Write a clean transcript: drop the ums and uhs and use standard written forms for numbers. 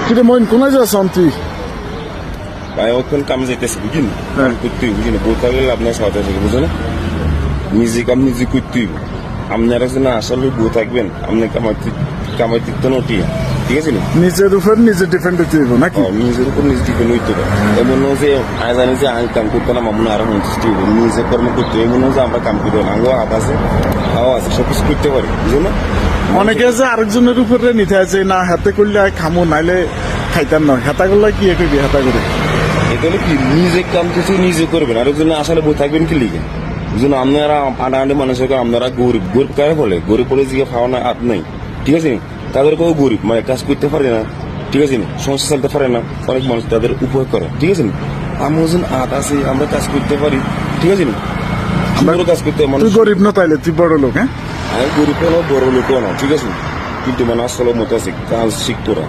কিরে মইন কোনায় যাস তুই? ভাই ওখান কাম যাইতেছে বুঝিনি, কাম করতেই বুঝিনি, বই থাকলে আপনার সাথে থেকে বুঝো না, নিজে কাম নিজে করতেই। আপনারা যেন আসলে বই থাকবেন, আপনি কামাইতে তো নটি, ঠিক আছে না? নিজের উপর নিজে ডিপেন্ড হতে হইব নাকি? নিজের উপর নিজে ডিপেন্ড হইতে হবে। এমন নয় যে আমি জানি যে আমি কাম করতে না মামুন আরো সন্তুষ্টি হইব, নিজে কর্ম করতে এমন নয় যে আমরা কাম করি না, আঙ্গো হাত আছে, হাওয়া আছে, সবকিছু করতে পারি বুঝো না? অনেকে যে আরেকজনের উপরে নিতে আছে না, হাতে করলে খামো নাইলে খাইতাম না, হেতা করলে কি করবি হেতা করে? এটা হলো কি, নিজে কাম কিছু নিজে করবেন, আরেকজন আসলে বই থাকবেন কি লিখে বুঝুন? আপনারা আটাআটি মানুষের আপনারা গরিব গরিব কারে বলে, গরিব বলে যে খাওয়া না হাত নেই, ঠিক আছে? তাদেরকেও গরিব, মানে কাজ করতে পারে না, ঠিক আছে? সংসার চালতে পারে না, অনেক মানুষ তাদের উপভোগ করে, ঠিক আছে? আমার ওজন হাত আছে, আমরা কাজ করতে পারি, ঠিক আছে? আমরা কাজ করতে তুই গরিব না তাইলে তুই বড় লোক? হ্যাঁ, আমি গরিব না, বড় লোকও না, ঠিক আছে? কিন্তু মানে আসলে মতো আছে, কাজ শিখতো না।